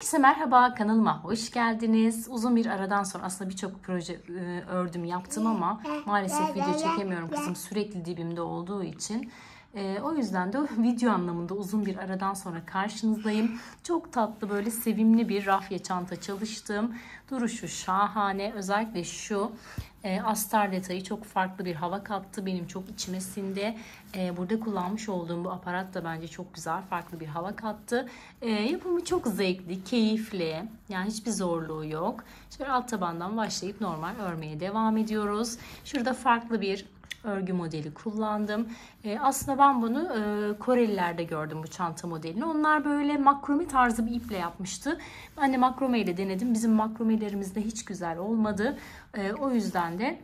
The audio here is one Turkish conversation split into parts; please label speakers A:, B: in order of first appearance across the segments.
A: Herkese merhaba, kanalıma hoş geldiniz. Uzun bir aradan sonra aslında birçok proje ördüm yaptım ama maalesef video çekemiyorum, kızım sürekli dibimde olduğu için. O yüzden de video anlamında uzun bir aradan sonra karşınızdayım. Çok tatlı, böyle sevimli bir rafya çanta çalıştım. Duruşu şahane. Özellikle şu astar detayı çok farklı bir hava kattı. Benim çok içime sindi. Burada kullanmış olduğum bu aparat da bence çok güzel, farklı bir hava kattı. Yapımı çok zevkli, keyifli. Yani hiçbir zorluğu yok. Şöyle alt tabandan başlayıp normal örmeye devam ediyoruz. Şurada farklı bir örgü modeli kullandım. Aslında ben bunu Korelilerde gördüm, bu çanta modelini. Onlar böyle makrome tarzı bir iple yapmıştı. Ben de makrome ile denedim. Bizim makromelerimiz de hiç güzel olmadı. O yüzden de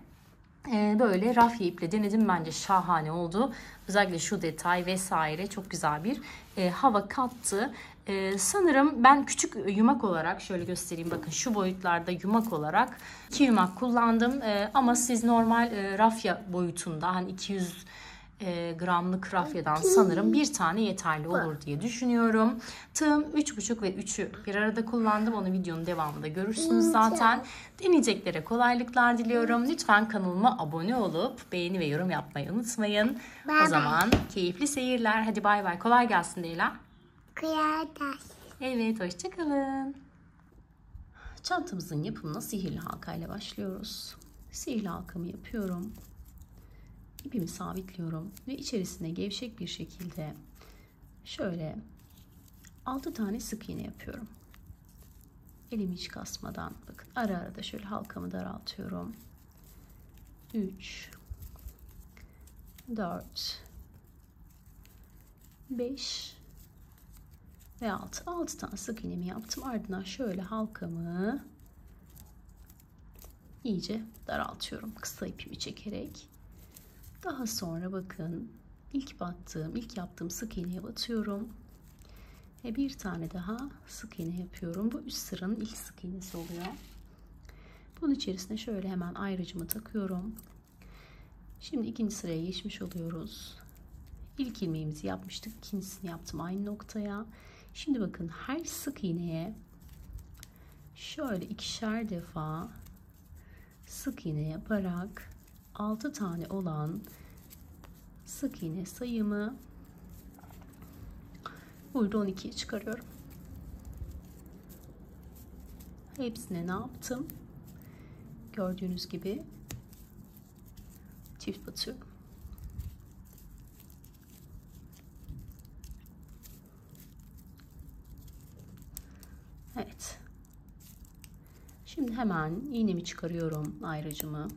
A: böyle rafya iple denedim. Bence şahane oldu. Özellikle şu detay vesaire çok güzel bir hava kattı. Sanırım ben küçük yumak olarak şöyle göstereyim, bakın şu boyutlarda yumak olarak 2 yumak kullandım. Ama siz normal rafya boyutunda, hani 200 gramlık rafyadan sanırım bir tane yeterli olur diye düşünüyorum. Tığım 3,5 ve 3'ü bir arada kullandım. Onu videonun devamında görürsünüz zaten. Deneyeceklere kolaylıklar diliyorum. Lütfen kanalıma abone olup beğeni ve yorum yapmayı unutmayın. O zaman keyifli seyirler. Hadi bay bay. Kolay gelsin Leyla. Evet, hoşçakalın. Çantamızın yapımına sihirli halkayla başlıyoruz. Sihirli halkamı yapıyorum. İpimi sabitliyorum ve içerisine gevşek bir şekilde şöyle 6 tane sık iğne yapıyorum. Elimi hiç kasmadan, bakın ara ara da şöyle halkamı daraltıyorum. 3 4 5 ve 6 tane sık iğnemi yaptım. Ardından şöyle halkamı iyice daraltıyorum kısa ipimi çekerek. Daha sonra bakın ilk yaptığım sık iğneye batıyorum. Ve bir tane daha sık iğne yapıyorum. Bu üst sıranın ilk sık iğnesi oluyor. Bunun içerisine şöyle hemen ayrıcımı takıyorum. Şimdi ikinci sıraya geçmiş oluyoruz. İlk ilmeğimizi yapmıştık. İkincisini yaptım aynı noktaya. Şimdi bakın her sık iğneye şöyle 2'şer defa sık iğne yaparak 6 tane olan sık iğne sayımı burada 12'ye çıkarıyorum. Hepsine ne yaptım? Gördüğünüz gibi çift batıyorum. Evet. Şimdi hemen iğnemi çıkarıyorum, ayrıcımı.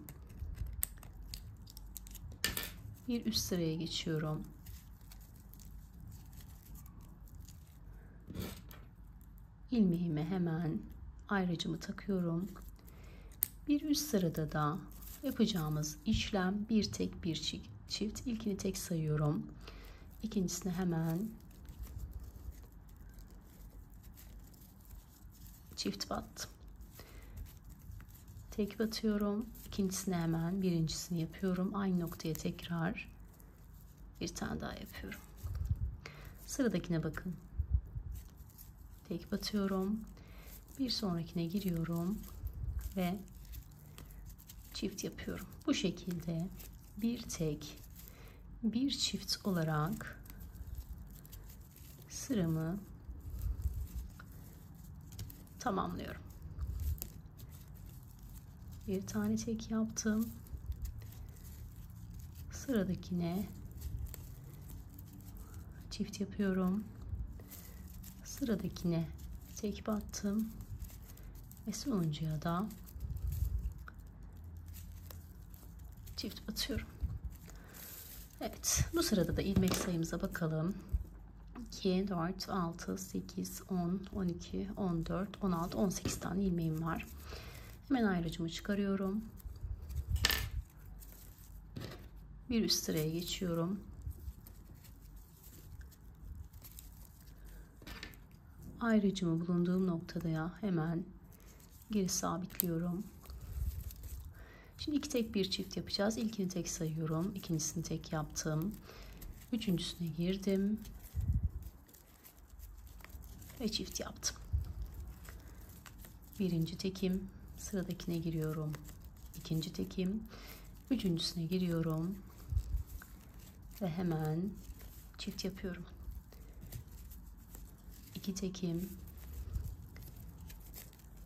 A: Bir üst sıraya geçiyorum. İlmeğime hemen ayrıcımı takıyorum. Bir üst sırada da yapacağımız işlem bir tek bir çift. İlkini tek sayıyorum. İkincisine hemen çift battım. Tek batıyorum. İkincisine hemen birincisini yapıyorum. Aynı noktaya tekrar bir tane daha yapıyorum. Sıradakine bakın. Tek batıyorum. Bir sonrakine giriyorum ve çift yapıyorum. Bu şekilde bir tek bir çift olarak sıramı tamamlıyorum. Bir tane tek yaptım. Sıradakine çift yapıyorum. Sıradakine tek battım ve sonuncuya da çift batıyorum. Evet, bu sırada da ilmek sayımıza bakalım. 2 4 6 8 10 12 14 16 18 tane ilmeğim var. Hemen ayrıcımı çıkarıyorum. Bir üst sıraya geçiyorum. Ayrıcımı bulunduğum noktada ya hemen geri sabitliyorum. Şimdi 2 tek bir çift yapacağız. İlkini tek sayıyorum. İkincisini tek yaptım. Üçüncüsüne girdim. Ve çift yaptım. Birinci tekim, sıradakine giriyorum. İkinci tekim, üçüncüsüne giriyorum ve hemen çift yapıyorum. 2 tekim,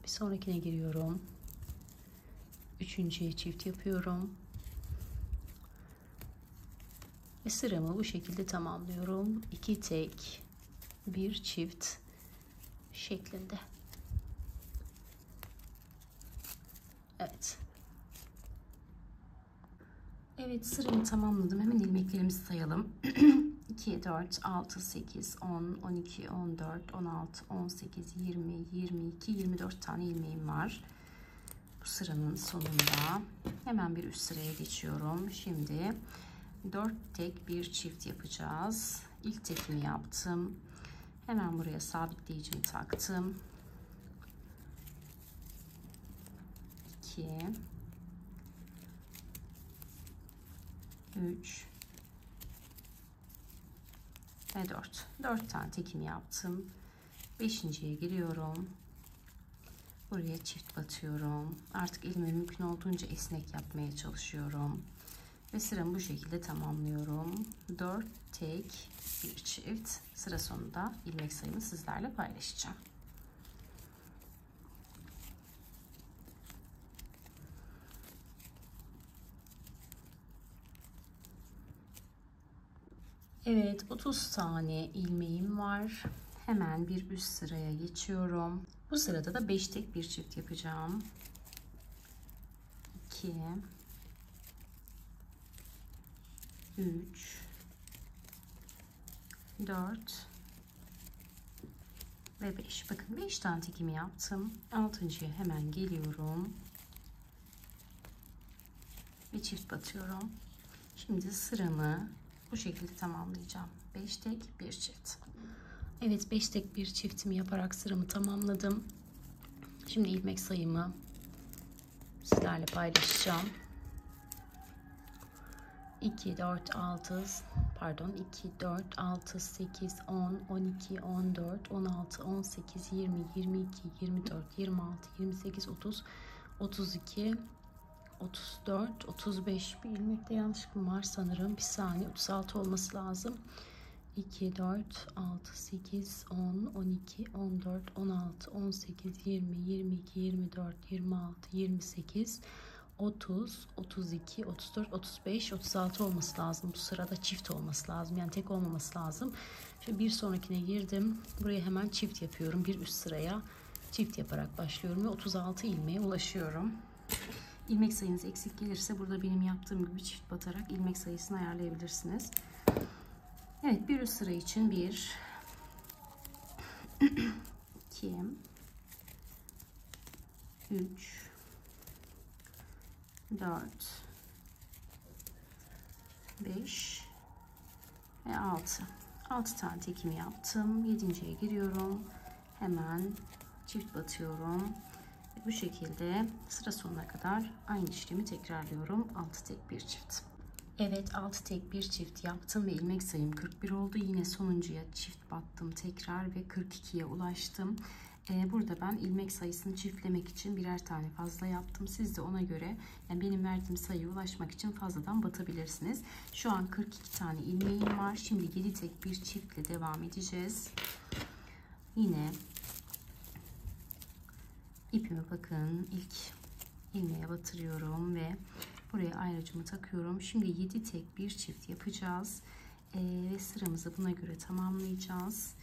A: bir sonrakine giriyorum. Üçüncüye çift yapıyorum ve sıramı bu şekilde tamamlıyorum. 2 tek, bir çift şeklinde. Evet. Evet, sıramı tamamladım. Hemen ilmeklerimizi sayalım. 2, 4, 6, 8, 10, 12, 14, 16, 18, 20, 22, 24 tane ilmeğim var. Bu sıranın sonunda hemen bir üst sıraya geçiyorum. Şimdi 4 tek bir çift yapacağız. İlk tekimi yaptım. Hemen buraya sabitleyicimi taktım. 2, 3 ve 4. 4 tane tekimi yaptım. 5.'ye giriyorum. Buraya çift batıyorum. Artık elimi mümkün olduğunca esnek yapmaya çalışıyorum. Ve sıramı bu şekilde tamamlıyorum. 4 tek bir çift. Sıra sonunda ilmek sayımı sizlerle paylaşacağım. Evet, 30 tane ilmeğim var. Hemen bir üst sıraya geçiyorum. Bu sırada da 5 tek bir çift yapacağım. 2, 3, 4 ve 5. Bakın 5 tane tekimi yaptım. 6.'ya hemen geliyorum. Ve çift batıyorum. Şimdi sıramı bu şekilde tamamlayacağım. 5 tek bir çift. Evet, 5 tek bir çiftimi yaparak sıramı tamamladım. Şimdi ilmek sayımı sizlerle paylaşacağım. 2, 4, 6, pardon 2, 4, 6, 8, 10, 12, 14, 16, 18, 20, 22, 24, 26, 28, 30, 32, 34, 35. Bir ilmekte yanlışlıkla var sanırım. Bir saniye, 36 olması lazım. 2, 4, 6, 8, 10, 12, 14, 16, 18, 20, 22, 24, 26, 28, 30, 32, 34, 35, 36 olması lazım. Bu sırada çift olması lazım. Yani tek olmaması lazım. Şimdi bir sonrakine girdim. Buraya hemen çift yapıyorum. Bir üst sıraya çift yaparak başlıyorum ve 36 ilmeğe ulaşıyorum. İlmek sayınız eksik gelirse burada benim yaptığım gibi çift batarak ilmek sayısını ayarlayabilirsiniz. Evet, bir üst sıra için 1, 2, 3, 4, 5 ve 6. 6 tane tekimi yaptım. 7.'ye giriyorum. Hemen çift batıyorum. Bu şekilde sıra sonuna kadar aynı işlemi tekrarlıyorum. 6 tek bir çift. Evet, 6 tek bir çift yaptım ve ilmek sayım 41 oldu. Yine sonuncuya çift battım tekrar ve 42'ye ulaştım. Burada ben ilmek sayısını çiftlemek için birer tane fazla yaptım. Siz de ona göre, yani benim verdiğim sayıya ulaşmak için fazladan batabilirsiniz. Şu an 42 tane ilmeğim var. Şimdi 7 tek bir çiftle devam edeceğiz. Yine ipimi bakın ilk ilmeğe batırıyorum ve buraya ayracımı takıyorum. Şimdi 7 tek bir çift yapacağız. Ve sıramızı buna göre tamamlayacağız.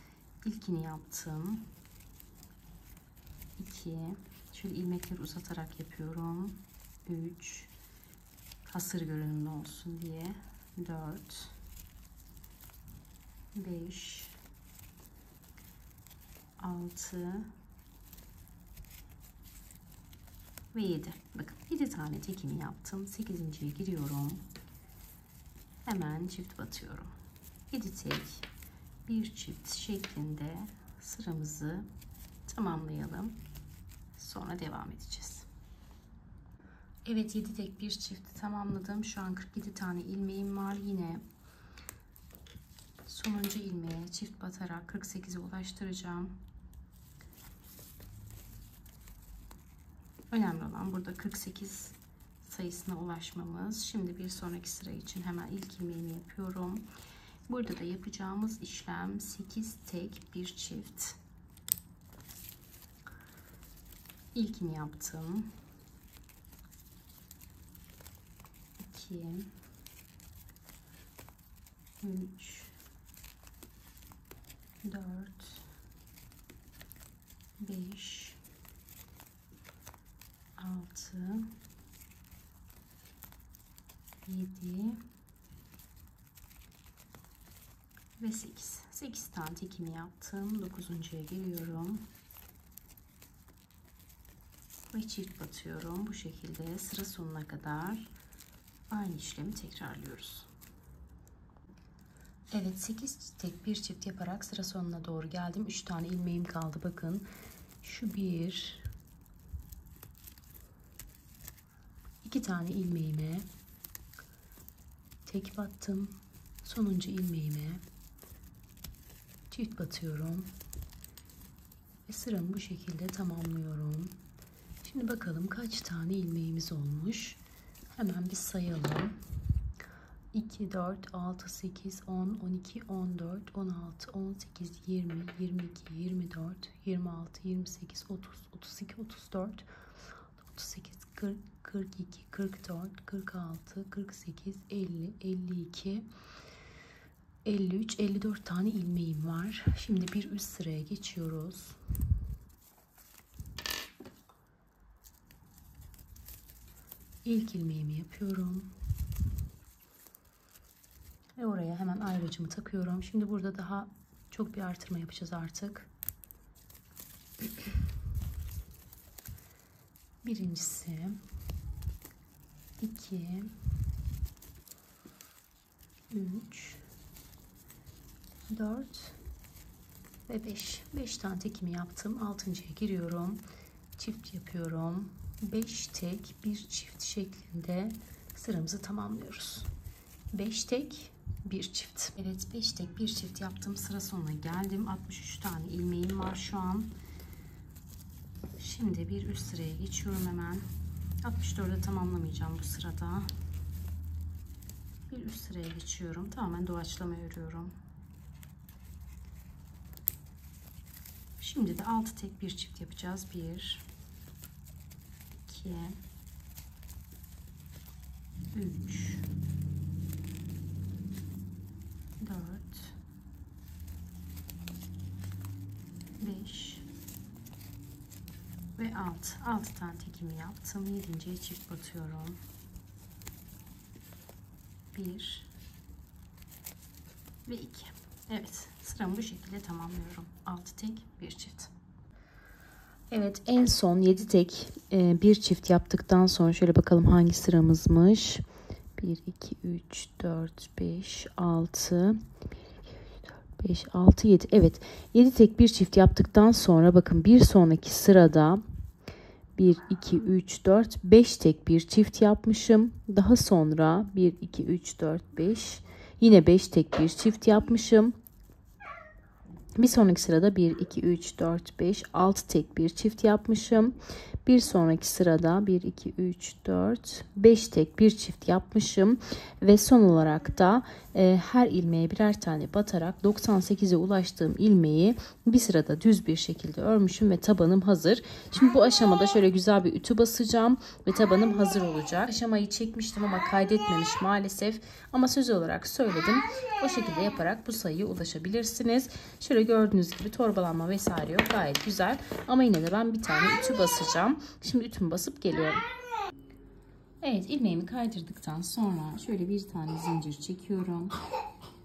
A: İlkini yaptım. 2, şöyle ilmekleri uzatarak yapıyorum. 3, hasır görünümlü olsun diye. 4, 5, 6 ve 7. Bakın 7 tane tekimi yaptım. 8.'ye giriyorum. Hemen çift batıyorum. 7 tek bir çift şeklinde sıramızı tamamlayalım. Sonra devam edeceğiz. Evet, 7 tek bir çifti tamamladım. Şu an 47 tane ilmeğim var. Yine sonuncu ilmeğe çift batarak 48'e ulaştıracağım. Önemli olan burada 48 sayısına ulaşmamız. Şimdi bir sonraki sıra için hemen ilk ilmeğimi yapıyorum. Burada da yapacağımız işlem 8 tek bir çift. İlkini yaptım. 2 3 4 5 6 7 ve 8 tane tekimi yaptım. 9'uncuya geliyorum ve çift batıyorum. Bu şekilde sıra sonuna kadar aynı işlemi tekrarlıyoruz. Evet, 8 tek bir çift yaparak sıra sonuna doğru geldim. 3 tane ilmeğim kaldı. Bakın şu 1, 2 tane ilmeğime tek battım. Sonuncu ilmeğime çift batıyorum ve sıramı bu şekilde tamamlıyorum. Şimdi bakalım kaç tane ilmeğimiz olmuş. Hemen bir sayalım. 2, 4, 6, 8, 10, 12, 14, 16, 18, 20, 22, 24, 26, 28, 30, 32, 34, 38, 40, 42, 44, 46, 48, 50, 52, 53, 54 tane ilmeğim var. Şimdi bir üst sıraya geçiyoruz. İlk ilmeğimi yapıyorum. Ve oraya hemen ayracımı takıyorum. Şimdi burada daha çok bir artırma yapacağız artık. Birincisi 2 3 4 ve 5 tane tekimi yaptım. 6.'ya giriyorum. Çift yapıyorum. 5 tek bir çift şeklinde sıramızı tamamlıyoruz. 5 tek bir çift. Evet, 5 tek bir çift yaptım. Sıra sonuna geldim. 63 tane ilmeğim var şu an. Şimdi bir üst sıraya geçiyorum hemen. 64'e tamamlamayacağım bu sırada. Bir üst sıraya geçiyorum. Tamamen doğaçlama örüyorum. Şimdi de 6 tek bir çift yapacağız. 1 2 3 4 5 ve 6 tane tekimi yaptım. 7.'ye çift batıyorum. 1 ve 2. Evet, sıramı bu şekilde tamamlıyorum. 6 tek bir çift. Evet, en son 7 tek bir çift yaptıktan sonra şöyle bakalım hangi sıramızmış. 1 2 3 4 5 6 5 6 7. Evet, 7 tek bir çift yaptıktan sonra bakın bir sonraki sırada 1 2 3 4 5 tek bir çift yapmışım. Daha sonra 1 2 3 4 5 yine 5 tek bir çift yapmışım. Bir sonraki sırada 1 2 3 4 5 6 tek bir çift yapmışım. Bir sonraki sırada 1 2 3 4 5 tek bir çift yapmışım ve son olarak da her ilmeğe birer tane batarak 98'e ulaştığım ilmeği bir sırada düz bir şekilde örmüşüm ve tabanım hazır. Şimdi bu aşamada şöyle güzel bir ütü basacağım ve tabanım hazır olacak. Aşamayı çekmiştim ama kaydetmemiş maalesef, ama söz olarak söyledim. O şekilde yaparak bu sayıya ulaşabilirsiniz. Şöyle gördüğünüz gibi torbalanma vesaire yok, gayet güzel, ama yine de ben bir tane ütü basacağım. Şimdi ütümü basıp geliyorum. Evet, ilmeğimi kaydırdıktan sonra şöyle bir tane zincir çekiyorum.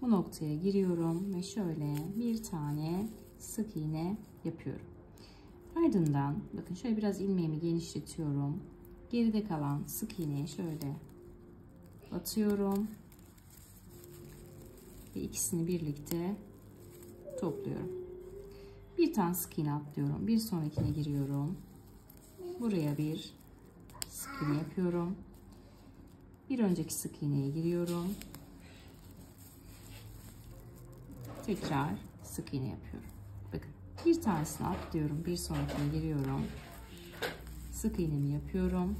A: Bu noktaya giriyorum ve şöyle bir tane sık iğne yapıyorum. Ardından bakın şöyle biraz ilmeğimi genişletiyorum. Geride kalan sık iğneye şöyle batıyorum ve ikisini birlikte topluyorum. Bir tane sık iğne atlıyorum. Bir sonrakine giriyorum. Buraya bir sık iğne yapıyorum. Bir önceki sık iğneye giriyorum. Tekrar sık iğne yapıyorum. Bakın bir tanesini atlıyorum. Bir sonrakine giriyorum. sık iğnemi yapıyorum.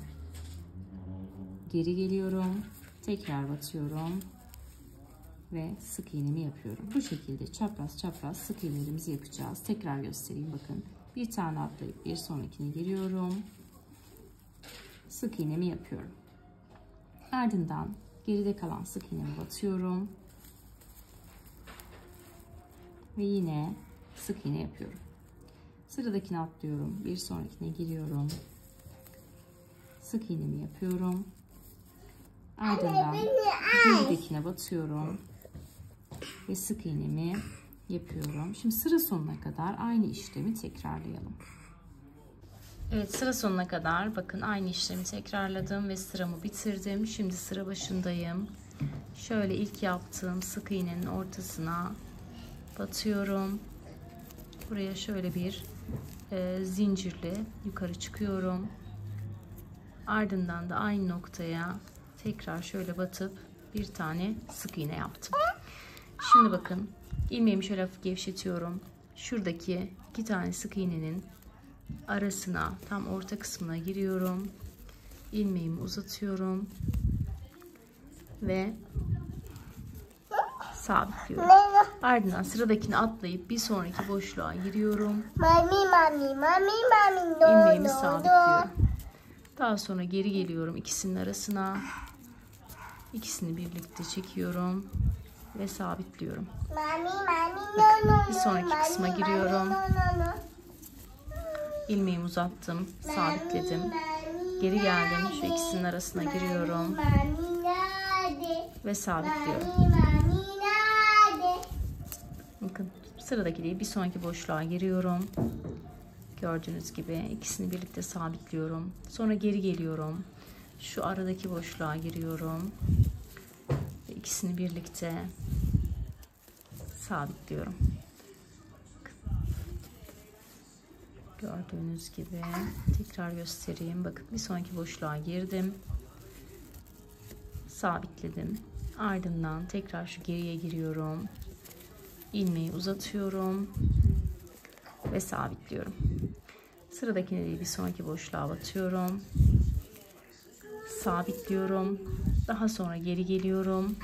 A: Geri geliyorum. Tekrar batıyorum. Ve sık iğnemi yapıyorum. Bu şekilde çapraz çapraz sık iğnelerimizi yapacağız. Tekrar göstereyim bakın. Bir tane atlayıp bir sonrakine giriyorum. Sık iğnemi yapıyorum. Ardından geride kalan sık iğnemi batıyorum. Ve yine sık iğne yapıyorum. Sıradakini atlıyorum. Bir sonrakine giriyorum. Sık iğnemi yapıyorum. Ardından geridekine batıyorum. Ve sık iğnemi yapıyorum. Şimdi sıra sonuna kadar aynı işlemi tekrarlayalım. Evet, sıra sonuna kadar bakın aynı işlemi tekrarladım ve sıramı bitirdim. Şimdi sıra başındayım. Şöyle ilk yaptığım sık iğnenin ortasına batıyorum. Buraya şöyle bir zincirle yukarı çıkıyorum. Ardından da aynı noktaya tekrar şöyle batıp bir tane sık iğne yaptım. Şimdi bakın ilmeğimi şöyle hafif gevşetiyorum. Şuradaki 2 tane sık iğnenin arasına, tam orta kısmına giriyorum. İlmeğimi uzatıyorum ve sabitliyorum. Ardından sıradakini atlayıp bir sonraki boşluğa giriyorum. İlmeğimi sabitliyorum. Daha sonra geri geliyorum ikisinin arasına. İkisini birlikte çekiyorum ve sabitliyorum. Bakın, bir sonraki kısma giriyorum. İlmeğimi uzattım, sabitledim. Geri geldim, şu ikisinin arasına giriyorum ve sabitliyorum. Bakın sıradaki değil, bir sonraki boşluğa giriyorum. Gördüğünüz gibi ikisini birlikte sabitliyorum. Sonra geri geliyorum. Şu aradaki boşluğa giriyorum. Ve ikisini birlikte sabitliyorum. Gördüğünüz gibi tekrar göstereyim. Bakın bir sonraki boşluğa girdim. Sabitledim. Ardından tekrar şu geriye giriyorum. İlmeği uzatıyorum ve sabitliyorum. Sıradakine değil, bir sonraki boşluğa batıyorum. Sabitliyorum. Daha sonra geri geliyorum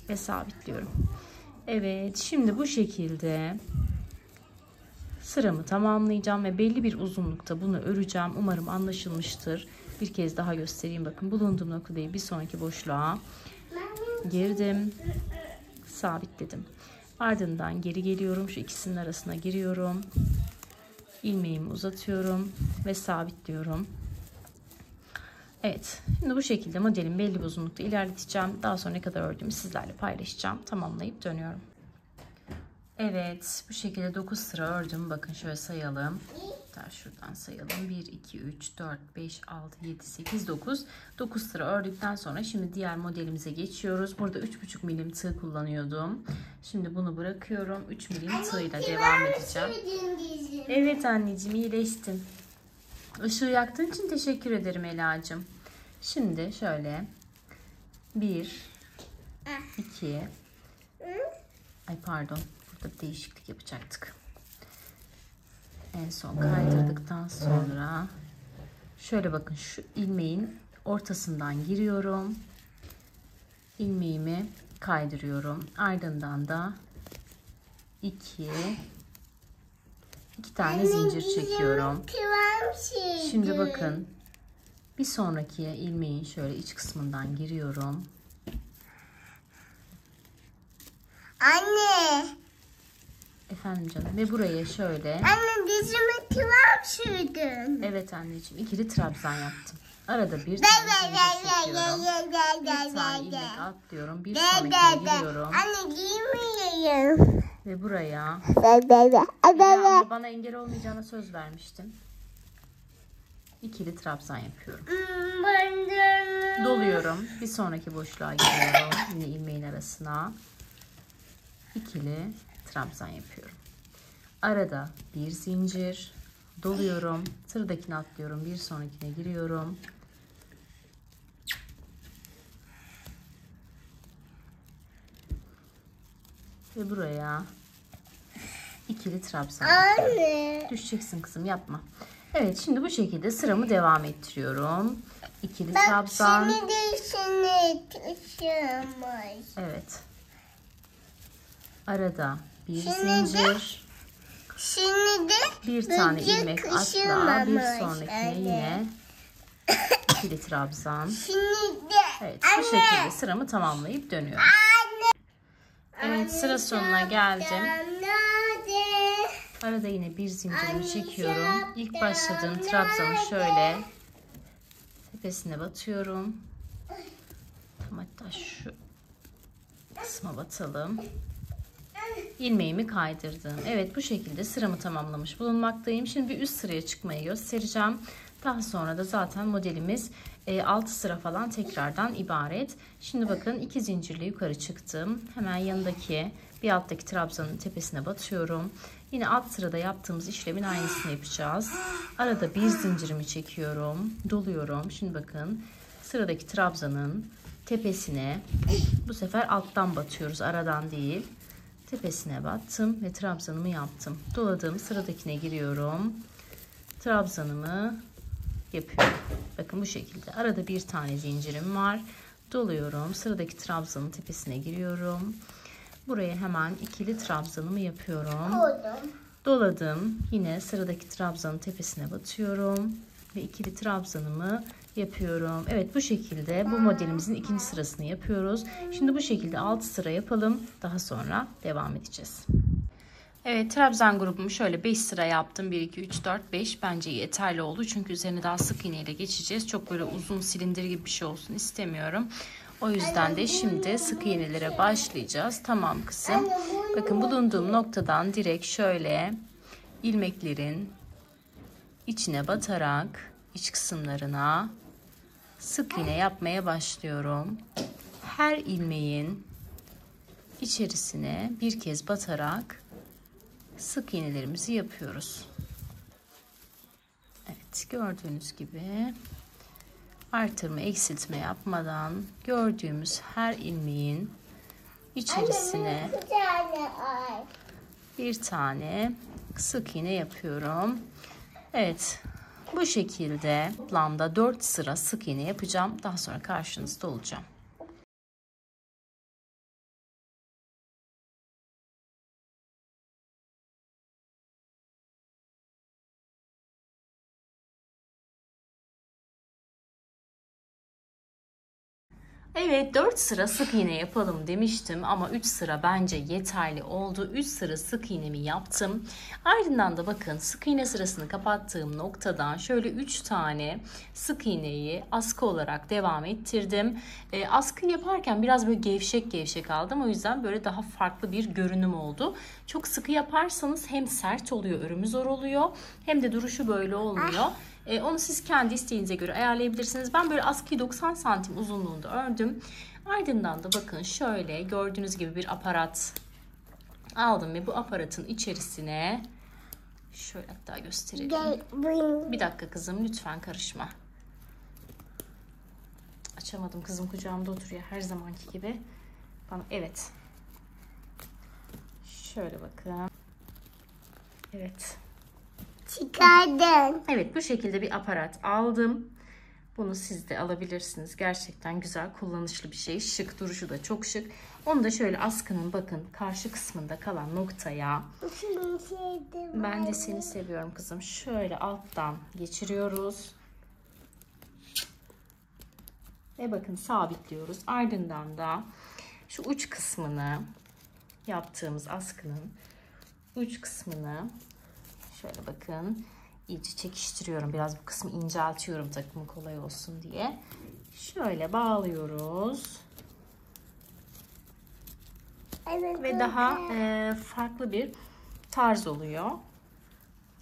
A: ve sabitliyorum. Evet, şimdi bu şekilde sıramı tamamlayacağım ve belli bir uzunlukta bunu öreceğim. Umarım anlaşılmıştır. Bir kez daha göstereyim. Bakın bulunduğum nokta değil, bir sonraki boşluğa girdim, sabitledim. Ardından geri geliyorum, şu ikisinin arasına giriyorum, ilmeğimi uzatıyorum ve sabitliyorum. Evet, şimdi bu şekilde modelin belli bir uzunlukta ilerleteceğim. Daha sonra ne kadar ördüğümü sizlerle paylaşacağım. Tamamlayıp dönüyorum. Evet, bu şekilde 9 sıra ördüm. Bakın şöyle sayalım. Şuradan sayalım. 1, 2, 3, 4, 5, 6, 7, 8, 9. 9 sıra ördükten sonra şimdi diğer modelimize geçiyoruz. Burada 3,5 milim tığ kullanıyordum. Şimdi bunu bırakıyorum. 3 milim tığıyla devam edeceğim. Evet anneciğim, iyileştin. Işığı yaktığın için teşekkür ederim Ela'cığım. Şimdi şöyle 1, 2, ay pardon, burada bir değişiklik yapacaktık. En son kaydırdıktan sonra şöyle bakın, şu ilmeğin ortasından giriyorum. İlmeğimi kaydırıyorum. Ardından da 2 tane zincir çekiyorum. Şimdi bakın, bir sonraki ilmeğin şöyle iç kısmından giriyorum.
B: Anne.
A: Efendim canım. Ve buraya şöyle.
B: Anne, dizime kıvam sürdün.
A: Evet anneciğim, ikili trabzan yaptım. Arada bir tane zincir çekiyorum. Bir tane ilmek atlıyorum. Bir sonrakine giriyorum.
B: Anne, giymeyeyim.
A: Ve buraya. Ama bana engel olmayacağına söz vermiştin. İkili trabzan yapıyorum. Doluyorum. Bir sonraki boşluğa giriyorum. Yine ilmeğin arasına. İkili trabzan yapıyorum. Arada bir zincir doluyorum. Sıradakini atlıyorum. Bir sonrakine giriyorum. Ve buraya İkili trabzan.
B: Anne.
A: Düşeceksin kızım, yapma. Evet, şimdi bu şekilde sıramı devam ettiriyorum. İkili
B: Bak
A: trabzan.
B: şimdi de içine taşımış.
A: Evet. Arada bir
B: Şimdi
A: zincir.
B: Şimdi de
A: Bir tane
B: böcek
A: ilmek atla.
B: taşımamış
A: Bir sonrakine
B: anne.
A: yine ikili trabzan.
B: Şimdi de
A: Evet, bu şekilde sıramı tamamlayıp dönüyorum. Evet, sıra sonuna geldim.
B: nerede?
A: Arada yine bir zincirimi çekiyorum. İlk başladığım trabzanı şöyle tepesine batıyorum. Tam hatta şu kısma batalım. İlmeğimi kaydırdım. Evet, bu şekilde sıramı tamamlamış bulunmaktayım. Şimdi bir üst sıraya çıkmayı göstereceğim. Daha sonra da zaten modelimiz 6 sıra falan tekrardan ibaret. Şimdi bakın, 2 zincirle yukarı çıktım. Hemen yanındaki bir alttaki trabzanın tepesine batıyorum. Yine alt sırada yaptığımız işlemin aynısını yapacağız. Arada bir zincirimi çekiyorum. Doluyorum. Şimdi bakın, sıradaki trabzanın tepesine bu sefer alttan batıyoruz, aradan değil. Tepesine battım ve trabzanımı yaptım. Doladığım sıradakine giriyorum. Trabzanımı yapıyorum. Bakın bu şekilde. Arada bir tane zincirim var. Doluyorum. Sıradaki trabzanın tepesine giriyorum. Buraya hemen ikili trabzanımı yapıyorum. Doladım. Yine sıradaki trabzanın tepesine batıyorum. Ve ikili trabzanımı yapıyorum. Evet, bu şekilde bu modelimizin ikinci sırasını yapıyoruz. Şimdi bu şekilde 6 sıra yapalım. Daha sonra devam edeceğiz. Evet, trabzan grubumu şöyle 5 sıra yaptım. 1, 2, 3, 4, 5 bence yeterli oldu. Çünkü üzerine daha sık iğne ile geçeceğiz. Çok böyle uzun silindir gibi bir şey olsun istemiyorum. O yüzden de şimdi sık iğnelere başlayacağız. Tamam kızım. Bakın, bulunduğum noktadan direkt şöyle ilmeklerin içine batarak iç kısımlarına sık iğne yapmaya başlıyorum. Her ilmeğin içerisine bir kez batarak sık iğnelerimizi yapıyoruz. Evet, gördüğünüz gibi artırma eksiltme yapmadan gördüğümüz her ilmeğin içerisine bir tane sık iğne yapıyorum. Evet, bu şekilde toplamda 4 sıra sık iğne yapacağım. Daha sonra karşınızda olacağım. Evet, 4 sıra sık iğne yapalım demiştim ama 3 sıra bence yeterli oldu. 3 sıra sık iğnemi yaptım. Ardından da bakın, sık iğne sırasını kapattığım noktadan şöyle 3 tane sık iğneyi askı olarak devam ettirdim. Askı yaparken biraz böyle gevşek gevşek aldım. O yüzden böyle daha farklı bir görünüm oldu. Çok sıkı yaparsanız hem sert oluyor, örümü zor oluyor, hem de duruşu böyle olmuyor. Onu siz kendi isteğinize göre ayarlayabilirsiniz. Ben böyle askıyı 90 santim uzunluğunda ördüm. Ardından da bakın, şöyle gördüğünüz gibi bir aparat aldım ve bu aparatın içerisine şöyle hatta gösterelim. Bir dakika kızım, lütfen karışma. Açamadım, kızım kucağımda oturuyor her zamanki gibi. Evet. Şöyle bakın. Evet.
B: Çıkardın.
A: Evet, bu şekilde bir aparat aldım. Bunu siz de alabilirsiniz. Gerçekten güzel, kullanışlı bir şey. Şık, duruşu da çok şık. Onu da şöyle askının bakın karşı kısmında kalan noktaya, ben de seni seviyorum kızım, şöyle alttan geçiriyoruz. Ve bakın sabitliyoruz. Ardından da şu uç kısmını, yaptığımız askının uç kısmını şöyle bakın iyice çekiştiriyorum. Biraz bu kısmı inceltiyorum takımı kolay olsun diye. Şöyle bağlıyoruz.
B: Evet,
A: ve daha farklı bir tarz oluyor.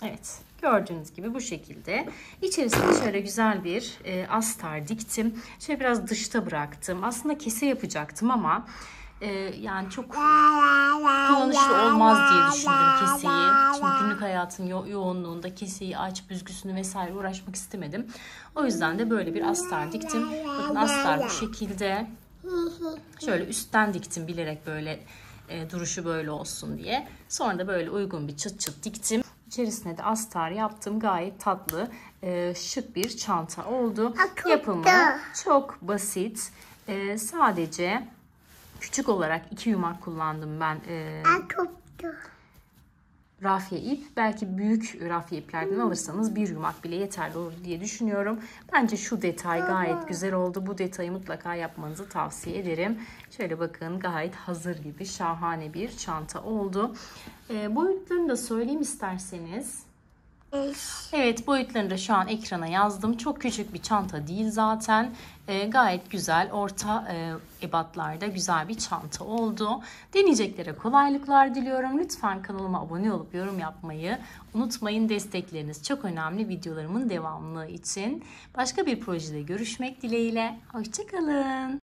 A: Evet, gördüğünüz gibi bu şekilde. İçerisine şöyle güzel bir astar diktim. Şöyle biraz dışta bıraktım. Aslında kese yapacaktım ama yani çok kullanışlı olmaz diye düşündüm keseyi. Çünkü günlük hayatın yoğunluğunda keseyi aç, büzgüsünü vesaire uğraşmak istemedim. O yüzden de böyle bir astar diktim. Bakın astar bu şekilde. Şöyle üstten diktim bilerek, böyle duruşu böyle olsun diye. Sonra da böyle uygun bir çıt çıt diktim. İçerisine de astar yaptım. Gayet tatlı, şık bir çanta oldu. Yapımı çok basit. Sadece küçük olarak 2 yumak kullandım ben. Rafiye ip. Belki büyük rafiye iplerden alırsanız 1 yumak bile yeterli olur diye düşünüyorum. Bence şu detay gayet güzel oldu. Bu detayı mutlaka yapmanızı tavsiye ederim. Şöyle bakın, gayet hazır gibi şahane bir çanta oldu. Boyutlarını da söyleyeyim isterseniz. Evet, boyutlarını da şu an ekrana yazdım. Çok küçük bir çanta değil zaten. Gayet güzel, orta ebatlarda güzel bir çanta oldu. Deneyeceklere kolaylıklar diliyorum. Lütfen kanalıma abone olup yorum yapmayı unutmayın. Destekleriniz çok önemli videolarımın devamlılığı için. Başka bir projede görüşmek dileğiyle. Hoşça kalın.